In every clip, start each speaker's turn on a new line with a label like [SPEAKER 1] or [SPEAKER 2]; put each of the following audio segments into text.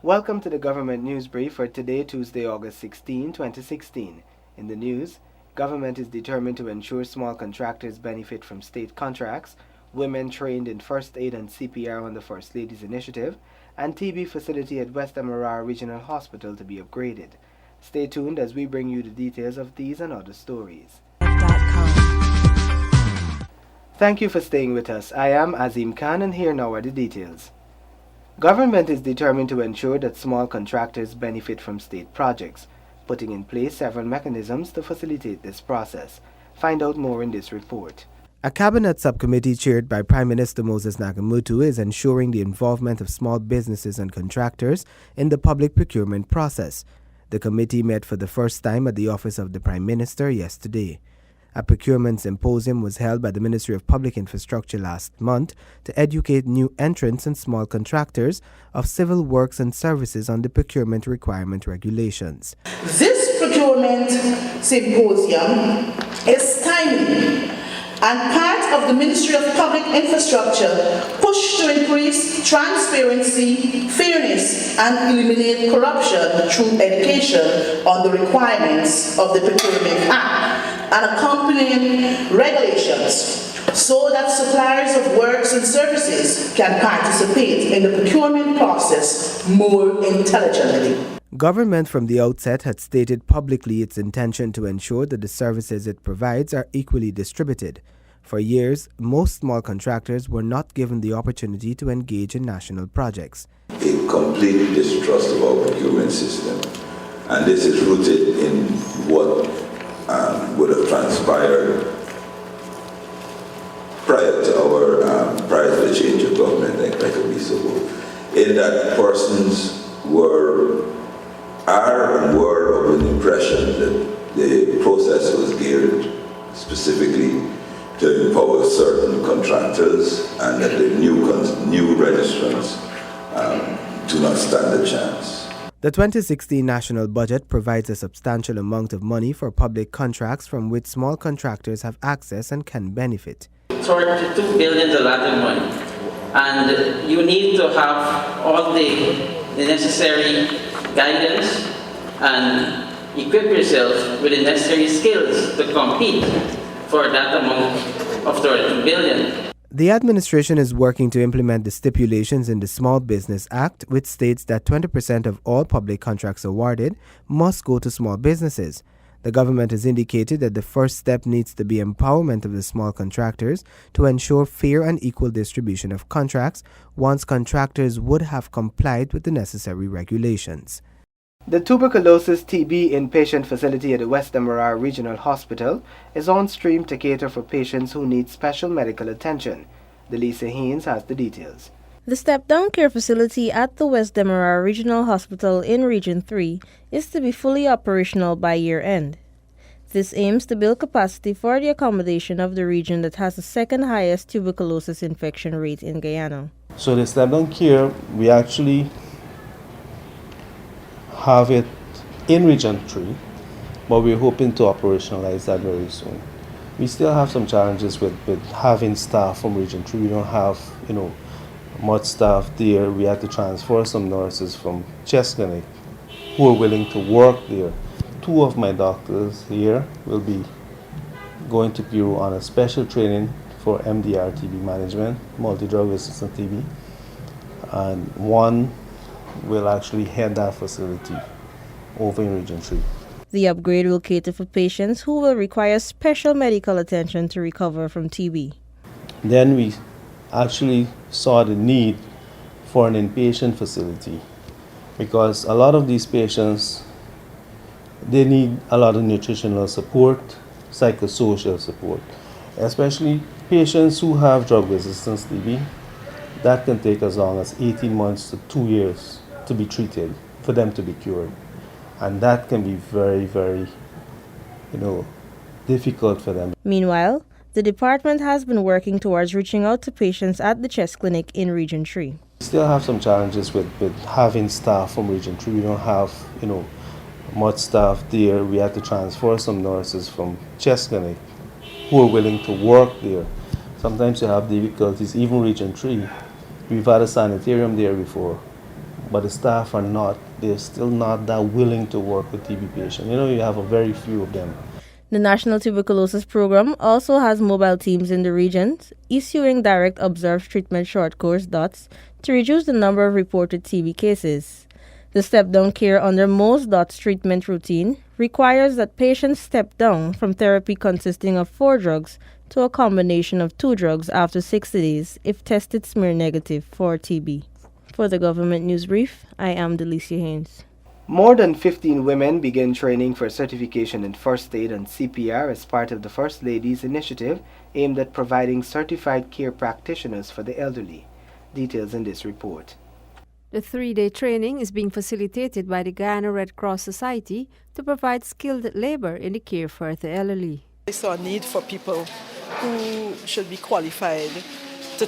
[SPEAKER 1] Welcome to the Government News Brief for today, Tuesday, August 16, 2016. In the news, government is determined to ensure small contractors benefit from state contracts, women trained in first aid and CPR on the First Lady's initiative, and TB facility at West Demerara Regional Hospital to be upgraded. Stay tuned as we bring you the details of these and other stories. Thank you for staying with us. I am Azim Khan, and here now are the details. Government is determined to ensure that small contractors benefit from state projects, putting in place several mechanisms to facilitate this process. Find out more in this report. A cabinet subcommittee chaired by Prime Minister Moses Nagamutu is ensuring the involvement of small businesses and contractors in the public procurement process. The committee met for the first time at the office of the Prime Minister yesterday. A procurement symposium was held by the Ministry of Public Infrastructure last month to educate new entrants and small contractors of civil works and services on the procurement requirement regulations.
[SPEAKER 2] This procurement symposium is timely and part of the Ministry of Public Infrastructure push to increase transparency, fairness, and eliminate corruption through education on the requirements of the Procurement Act and accompanying regulations so that suppliers of works and services can participate in the procurement process more intelligently.
[SPEAKER 1] Government from the outset had stated publicly its intention to ensure that the services it provides are equally distributed. For years, most small contractors were not given the opportunity to engage in national projects.
[SPEAKER 3] A complete distrust of our procurement system, and this is rooted in what would have transpired prior to the change of government, like a week ago, in that persons were of an impression that the process was geared specifically to empower certain contractors and that the new registrants do not stand a chance.
[SPEAKER 1] The 2016 national budget provides a substantial amount of money for public contracts from which small contractors have access and can benefit.
[SPEAKER 4] $2 billion is a lot of money, and you need to have all the necessary guidance and equip yourself with the necessary skills to compete for that amount of $2 billion.
[SPEAKER 1] The administration is working to implement the stipulations in the Small Business Act, which states that 20% of all public contracts awarded must go to small businesses. The government has indicated that the first step needs to be empowerment of the small contractors to ensure fair and equal distribution of contracts once contractors would have complied with the necessary regulations. The tuberculosis TB inpatient facility at the West Demerara Regional Hospital is on stream to cater for patients who need special medical attention. Delisa Haynes has the details.
[SPEAKER 5] The step-down care facility at the West Demerara Regional Hospital in Region 3 is to be fully operational by year-end. This aims to build capacity for the accommodation of the region that has the second highest tuberculosis infection rate in Guyana.
[SPEAKER 6] So the step-down care, we actually have it in Region 3, but we're hoping to operationalize that very soon. We still have some challenges with having staff from Region 3. We don't have, much staff there. We had to transfer some nurses from Chest Clinic who are willing to work there. 2 of my doctors here will be going to Peru on a special training for MDR TB management, multi-drug resistant TB, and 1 will actually head that facility over in Region 3.
[SPEAKER 5] The upgrade will cater for patients who will require special medical attention to recover from TB.
[SPEAKER 6] Then we actually saw the need for an inpatient facility because a lot of these patients, they need a lot of nutritional support, psychosocial support, especially patients who have drug resistance TB. That can take as long as 18 months to 2 years to be treated, for them to be cured. And that can be very, very, difficult for them.
[SPEAKER 5] Meanwhile, the department has been working towards reaching out to patients at the Chest Clinic in Region 3.
[SPEAKER 6] We still have some challenges with having staff from Region 3. We don't have, much staff there. We had to transfer some nurses from Chest Clinic who are willing to work there. Sometimes you have difficulties, even Region 3. We've had a sanitarium there before. but the staff are not. They're still not that willing to work with TB patients. You have a very few of them.
[SPEAKER 5] The National Tuberculosis Program also has mobile teams in the regions, issuing direct observed treatment short course DOTS to reduce the number of reported TB cases. The step-down care under most DOTS treatment routine requires that patients step down from therapy consisting of 4 drugs to a combination of 2 drugs after 60 days if tested smear negative for TB. For the Government News Brief, I am Delicia Haynes.
[SPEAKER 1] More than 15 women begin training for certification in first aid and CPR as part of the First Lady's initiative aimed at providing certified care practitioners for the elderly. Details in this report.
[SPEAKER 7] The 3-day training is being facilitated by the Guyana Red Cross Society to provide skilled labor in the care for the elderly.
[SPEAKER 8] I saw a need for people who should be qualified to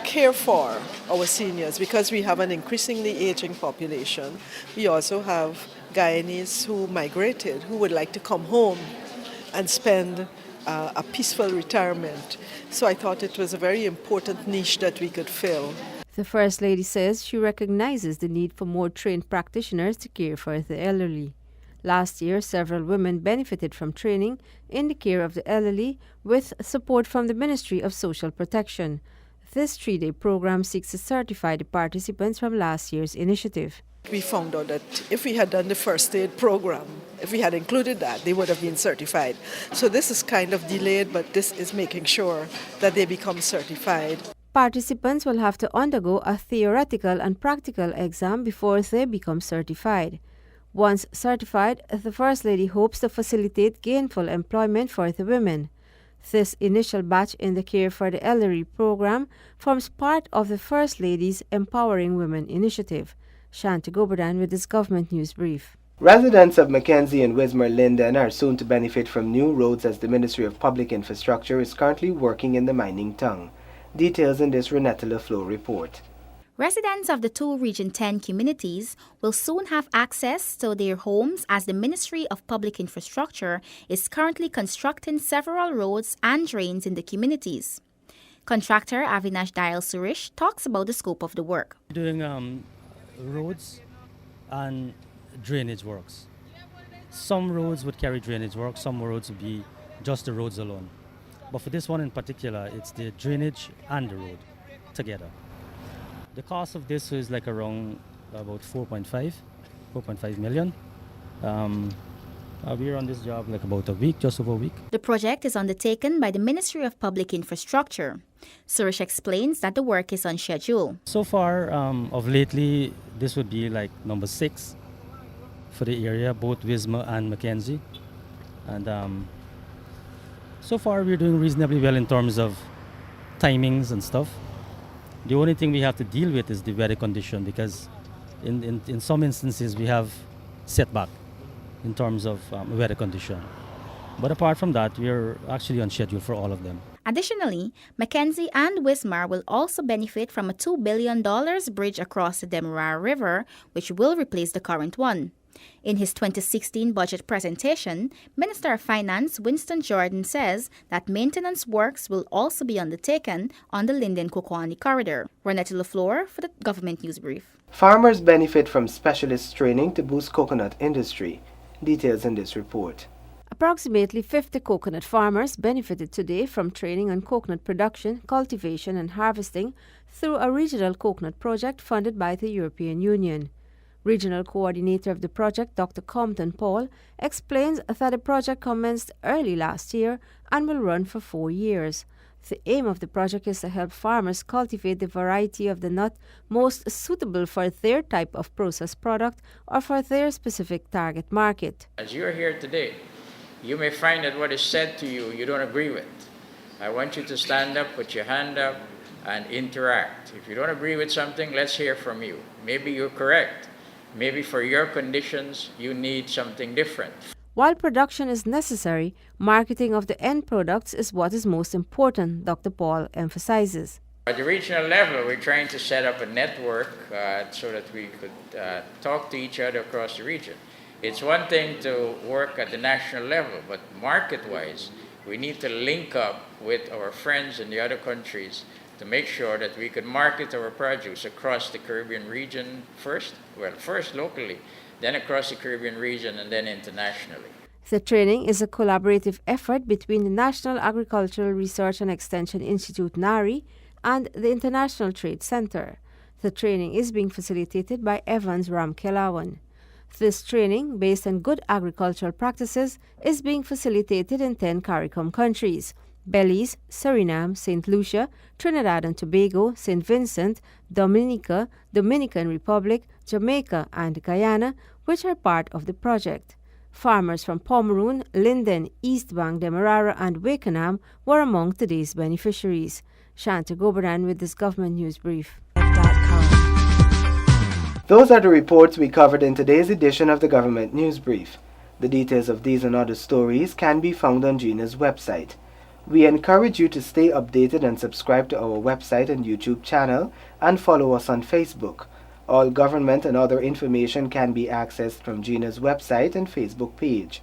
[SPEAKER 8] care for our seniors because we have an increasingly aging population. We also have Guyanese who migrated, who would like to come home and spend a peaceful retirement. So I thought it was a very important niche that we could fill.
[SPEAKER 7] The First Lady says she recognizes the need for more trained practitioners to care for the elderly. Last year, several women benefited from training in the care of the elderly with support from the Ministry of Social Protection. This 3-day program seeks to certify the participants from last year's initiative.
[SPEAKER 8] We found out that if we had done the first aid program, if we had included that, they would have been certified. So this is kind of delayed, but this is making sure that they become certified.
[SPEAKER 7] Participants will have to undergo a theoretical and practical exam before they become certified. Once certified, the First Lady hopes to facilitate gainful employment for the women. This initial batch in the Care for the Elderly program forms part of the First Lady's Empowering Women initiative. Shanti Goberdan with this Government News Brief.
[SPEAKER 1] Residents of Mackenzie and Wismar-Linden are soon to benefit from new roads as the Ministry of Public Infrastructure is currently working in the mining tongue. Details in this Renetta LaFleur report.
[SPEAKER 9] Residents of the 2 Region 10 communities will soon have access to their homes as the Ministry of Public Infrastructure is currently constructing several roads and drains in the communities. Contractor Avinash Dayal Surish talks about the scope of the work.
[SPEAKER 10] Doing roads and drainage works. Some roads would carry drainage work, some roads would be just the roads alone. But for this one in particular, it's the drainage and the road together. The cost of this is like around about 4.5 million. We're on this job like about a week, just over a week.
[SPEAKER 9] The project is undertaken by the Ministry of Public Infrastructure. Surish explains that the work is on schedule.
[SPEAKER 10] So far, of lately, this would be like number 6 for the area, both Wismar and Mackenzie. And so far, we're doing reasonably well in terms of timings and stuff. The only thing we have to deal with is the weather condition because in some instances we have setback in terms of weather condition. But apart from that, we're actually on schedule for all of them.
[SPEAKER 9] Additionally, Mackenzie and Wismar will also benefit from a $2 billion bridge across the Demerara River, which will replace the current one. In his 2016 budget presentation, Minister of Finance Winston Jordan says that maintenance works will also be undertaken on the Linden-Kokwani corridor. Renetta LaFleur for the Government News Brief.
[SPEAKER 1] Farmers benefit from specialist training to boost coconut industry. Details in this report.
[SPEAKER 7] Approximately 50 coconut farmers benefited today from training on coconut production, cultivation and harvesting through a regional coconut project funded by the European Union. Regional coordinator of the project, Dr. Compton Paul, explains that the project commenced early last year and will run for 4 years. The aim of the project is to help farmers cultivate the variety of the nut most suitable for their type of processed product or for their specific target market.
[SPEAKER 11] As you are here today, you may find that what is said to you, you don't agree with. I want you to stand up, put your hand up, and interact. If you don't agree with something, let's hear from you. Maybe you're correct. Maybe for your conditions, you need something different.
[SPEAKER 7] While production is necessary, marketing of the end products is what is most important, Dr. Paul emphasizes.
[SPEAKER 11] At the regional level, we're trying to set up a network so that we could talk to each other across the region. It's one thing to work at the national level, but market-wise, we need to link up with our friends in the other countries to make sure that we could market our produce across the Caribbean region first locally, then across the Caribbean region, and then internationally.
[SPEAKER 7] The training is a collaborative effort between the National Agricultural Research and Extension Institute, NARI, and the International Trade Center. The training is being facilitated by Evans Ramkelawan. This training, based on good agricultural practices, is being facilitated in 10 CARICOM countries: Belize, Suriname, St. Lucia, Trinidad and Tobago, St. Vincent, Dominica, Dominican Republic, Jamaica, and Guyana, which are part of the project. Farmers from Pomeroon, Linden, East Bank, Demerara, and Wakenham were among today's beneficiaries. Shanta Goberdan with this Government News Brief.
[SPEAKER 1] Those are the reports we covered in today's edition of the Government News Brief. The details of these and other stories can be found on GINA's website. We encourage you to stay updated and subscribe to our website and YouTube channel and follow us on Facebook. All government and other information can be accessed from GINA's website and Facebook page.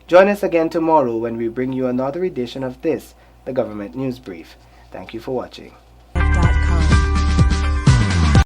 [SPEAKER 1] Join us again tomorrow when we bring you another edition of this, the Government News Brief. Thank you for watching.